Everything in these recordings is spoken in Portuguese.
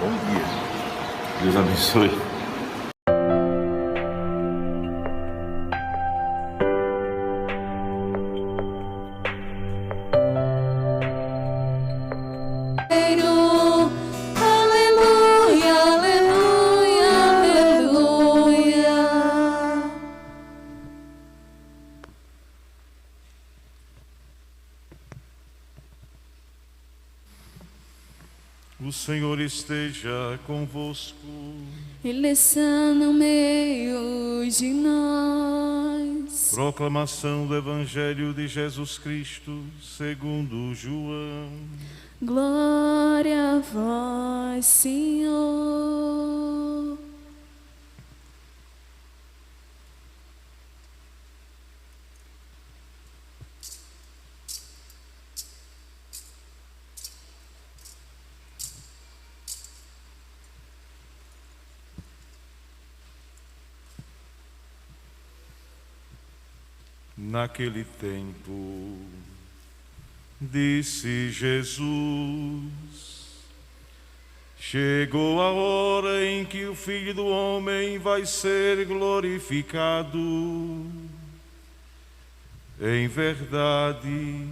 Bom dia. Deus abençoe. Aleluia, aleluia, aleluia. O Senhor esteja convosco. Ele está no meio de nós. Proclamação do Evangelho de Jesus Cristo, segundo João. Glória a vós, Senhor. Naquele tempo, disse Jesus: chegou a hora em que o Filho do Homem vai ser glorificado. Em verdade,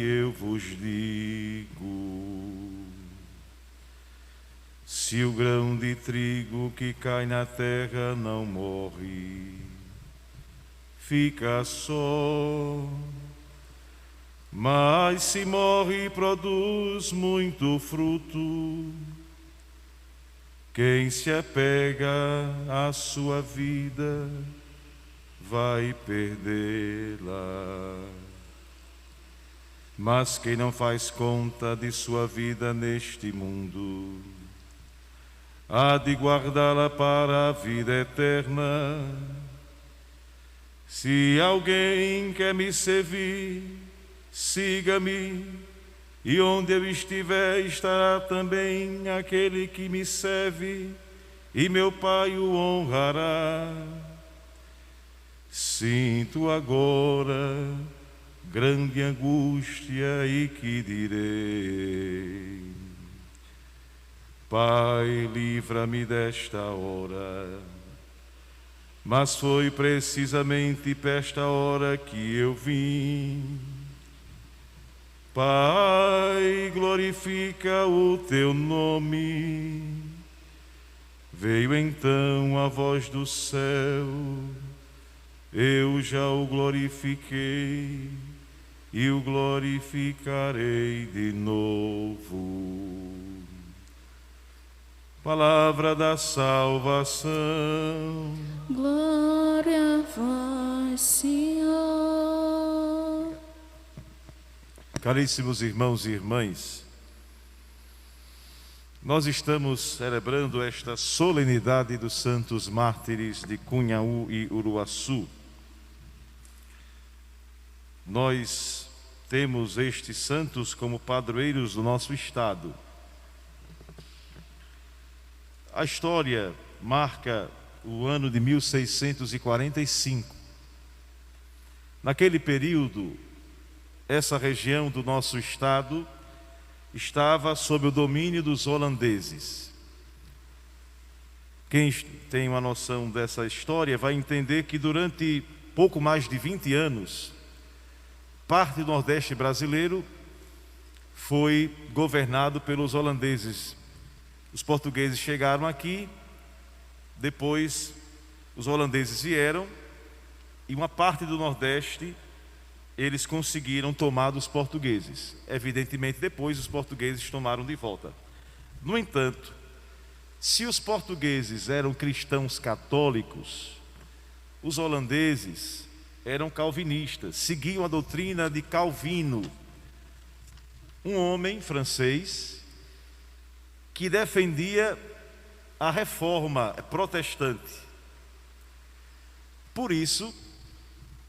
eu vos digo: se o grão de trigo que cai na terra não morre, fica só, mas se morre, produz muito fruto. Quem se apega à sua vida vai perdê-la, mas quem não faz conta de sua vida neste mundo há de guardá-la para a vida eterna. Se alguém quer me servir, siga-me, e onde eu estiver estará também aquele que me serve, e meu Pai o honrará. Sinto agora grande angústia e que direi: Pai, livra-me desta hora. Mas foi precisamente para esta hora que eu vim. Pai, glorifica o teu nome. Veio então a voz do céu, eu já o glorifiquei e o glorificarei de novo. Palavra da salvação. Glória a vós, Senhor. Caríssimos irmãos e irmãs, nós estamos celebrando esta solenidade dos santos mártires de Cunhaú e Uruaçu. Nós temos estes santos como padroeiros do nosso estado. A história marca o ano de 1645. Naquele período, essa região do nosso estado estava sob o domínio dos holandeses. Quem tem uma noção dessa história vai entender que durante pouco mais de 20 anos, parte do Nordeste brasileiro foi governado pelos holandeses. Os portugueses chegaram aqui, depois os holandeses vieram e uma parte do Nordeste eles conseguiram tomar dos portugueses. Evidentemente, depois os portugueses tomaram de volta. No entanto, se os portugueses eram cristãos católicos, os holandeses eram calvinistas, seguiam a doutrina de Calvino, um homem francês que defendia a reforma protestante. Por isso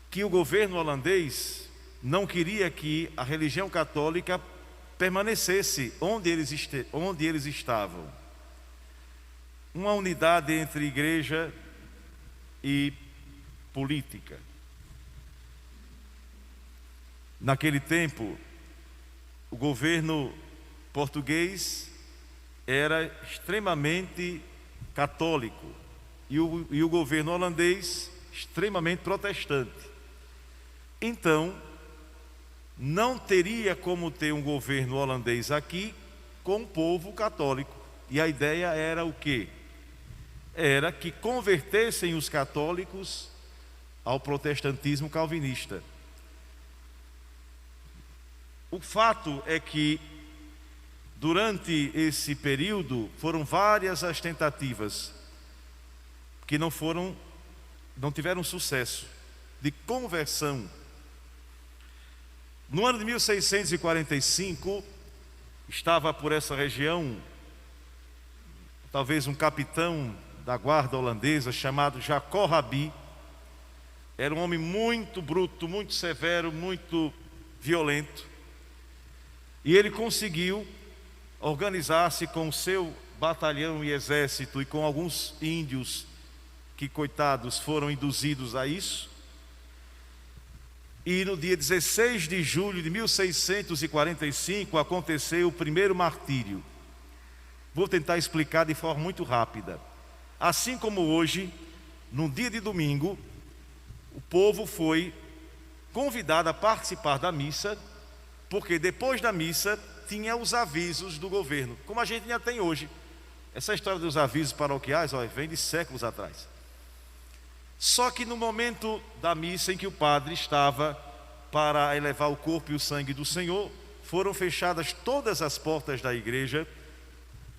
que o governo holandês não queria que a religião católica permanecesse onde eles estavam. Uma unidade entre igreja e política. Naquele tempo, o governo português era extremamente católico e o governo holandês extremamente protestante. Então, não teria como ter um governo holandês aqui com o povo católico. E a ideia era o quê? Era que convertessem os católicos ao protestantismo calvinista. O fato é que durante esse período foram várias as tentativas que não tiveram sucesso de conversão. No ano de 1645, estava por essa região talvez um capitão da guarda holandesa chamado Jacob Rabi. Era um homem muito bruto, muito severo, muito violento. E ele conseguiu organizar-se com o seu batalhão e exército e com alguns índios que, coitados, foram induzidos a isso. E no dia 16 de julho de 1645 aconteceu o primeiro martírio. Vou tentar explicar de forma muito rápida. Assim como hoje, no dia de domingo, o povo foi convidado a participar da missa, porque depois da missa tinha os avisos do governo, como a gente já tem hoje. Essa história dos avisos paroquiais, vem de séculos atrás. Só que no momento da missa em que o padre estava para elevar o corpo e o sangue do Senhor, foram fechadas todas as portas da igreja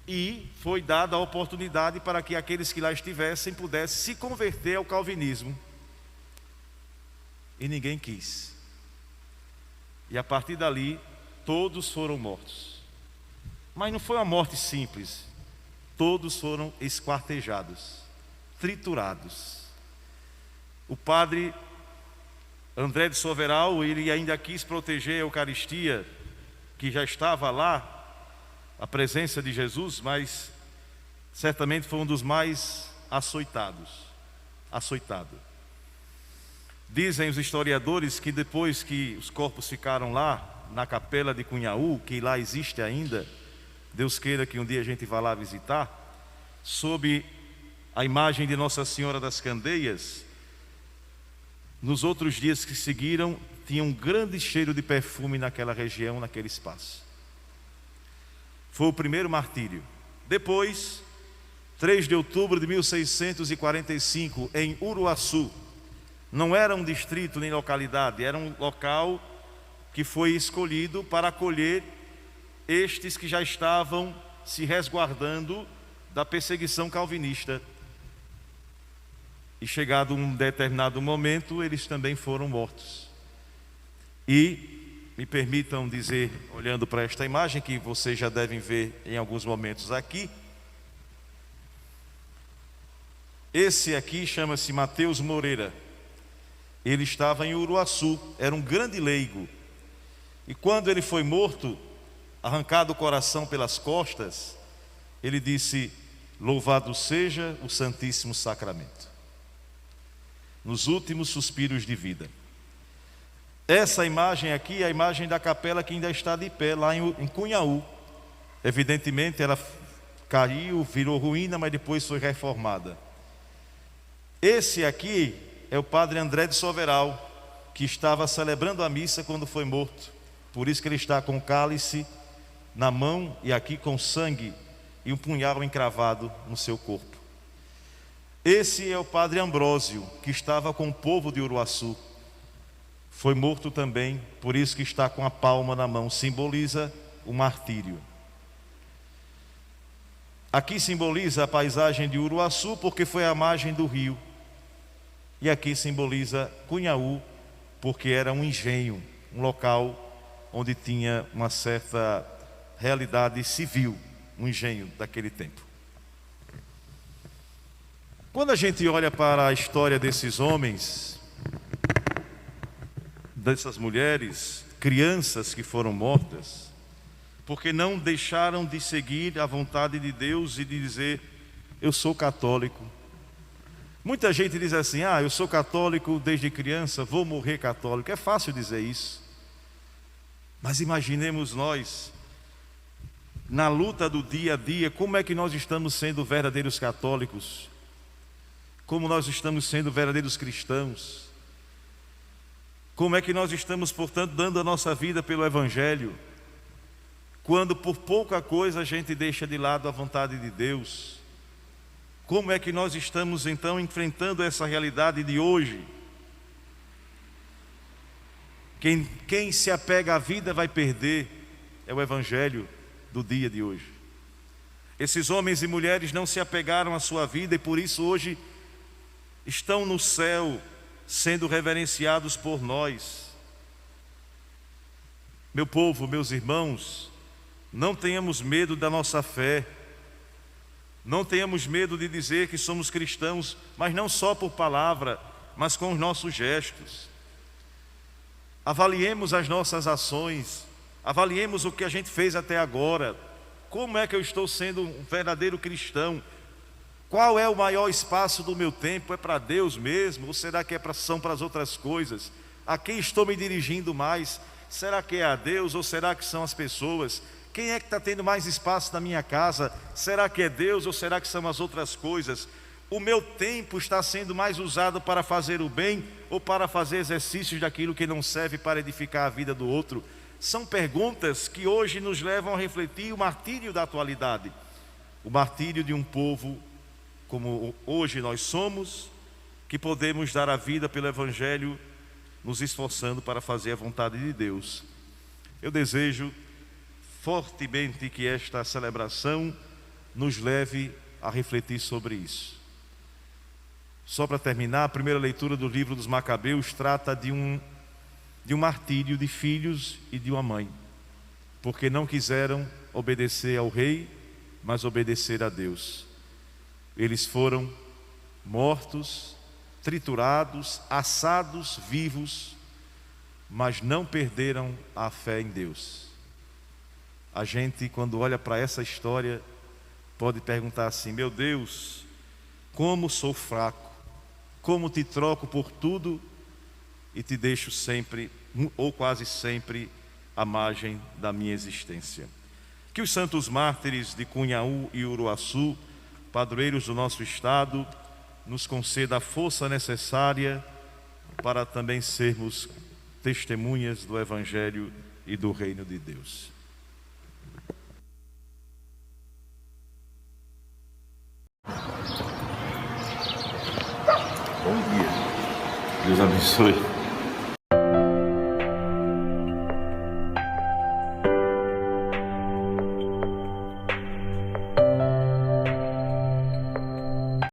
e foi dada a oportunidade para que aqueles que lá estivessem pudessem se converter ao calvinismo. E ninguém quis. E a partir dali, todos foram mortos. Mas não foi uma morte simples. Todos foram esquartejados, triturados. O padre André de Soveral, ele ainda quis proteger a Eucaristia, que já estava lá, a presença de Jesus, mas certamente foi um dos mais açoitado. Dizem os historiadores que depois que os corpos ficaram lá, na capela de Cunhaú, que lá existe ainda, Deus queira que um dia a gente vá lá visitar, sob a imagem de Nossa Senhora das Candeias, nos outros dias que seguiram, tinha um grande cheiro de perfume naquela região, naquele espaço. Foi o primeiro martírio. Depois, 3 de outubro de 1645, em Uruaçu, não era um distrito nem localidade, era um local que foi escolhido para acolher estes que já estavam se resguardando da perseguição calvinista. E chegado um determinado momento, eles também foram mortos. E me permitam dizer, olhando para esta imagem, que vocês já devem ver em alguns momentos aqui, esse aqui chama-se Mateus Moreira. Ele estava em Uruaçu, era um grande leigo. E quando ele foi morto, arrancado o coração pelas costas, ele disse: louvado seja o Santíssimo Sacramento. Nos últimos suspiros de vida. Essa imagem aqui é a imagem da capela que ainda está de pé lá em Cunhaú. Evidentemente ela caiu, virou ruína, mas depois foi reformada. Esse aqui é o padre André de Soveral, que estava celebrando a missa quando foi morto. Por isso que ele está com o cálice na mão e aqui com sangue e um punhal encravado no seu corpo. Esse é o padre Ambrósio, que estava com o povo de Uruaçu. Foi morto também, por isso que está com a palma na mão, simboliza o martírio. Aqui simboliza a paisagem de Uruaçu, porque foi a margem do rio. E aqui simboliza Cunhaú, porque era um engenho, um local onde tinha uma certa realidade civil, um engenho daquele tempo. Quando a gente olha para a história desses homens, dessas mulheres, crianças que foram mortas, porque não deixaram de seguir a vontade de Deus e de dizer: eu sou católico. Muita gente diz assim: eu sou católico desde criança, vou morrer católico. É fácil dizer isso. Mas imaginemos nós, na luta do dia a dia, como é que nós estamos sendo verdadeiros católicos? Como nós estamos sendo verdadeiros cristãos? Como é que nós estamos, portanto, dando a nossa vida pelo Evangelho? Quando por pouca coisa a gente deixa de lado a vontade de Deus. Como é que nós estamos então enfrentando essa realidade de hoje? Quem se apega à vida vai perder, é o Evangelho do dia de hoje. Esses homens e mulheres não se apegaram à sua vida e por isso hoje estão no céu sendo reverenciados por nós. Meu povo, meus irmãos, não tenhamos medo da nossa fé, não tenhamos medo de dizer que somos cristãos, mas não só por palavra, mas com os nossos gestos. Avaliemos as nossas ações, avaliemos o que a gente fez até agora. Como é que eu estou sendo um verdadeiro cristão? Qual é o maior espaço do meu tempo? É para Deus mesmo? Ou será que são para as outras coisas? A quem estou me dirigindo mais? Será que é a Deus ou será que são as pessoas? Quem é que está tendo mais espaço na minha casa? Será que é Deus ou será que são as outras coisas? O meu tempo está sendo mais usado para fazer o bem ou para fazer exercícios daquilo que não serve para edificar a vida do outro? São perguntas que hoje nos levam a refletir o martírio da atualidade. O martírio de um povo como hoje nós somos, que podemos dar a vida pelo Evangelho, nos esforçando para fazer a vontade de Deus. Eu desejo fortemente que esta celebração nos leve a refletir sobre isso. Só para terminar, a primeira leitura do livro dos Macabeus trata de um martírio de filhos e de uma mãe, porque não quiseram obedecer ao rei, mas obedecer a Deus. Eles foram mortos, triturados, assados vivos, mas não perderam a fé em Deus. A gente, quando olha para essa história, pode perguntar assim: meu Deus, como sou fraco, como te troco por tudo e te deixo sempre, ou quase sempre, à margem da minha existência. Que os santos mártires de Cunhaú e Uruaçu, padroeiros do nosso estado, nos conceda a força necessária para também sermos testemunhas do Evangelho e do Reino de Deus. Bom dia. Deus abençoe.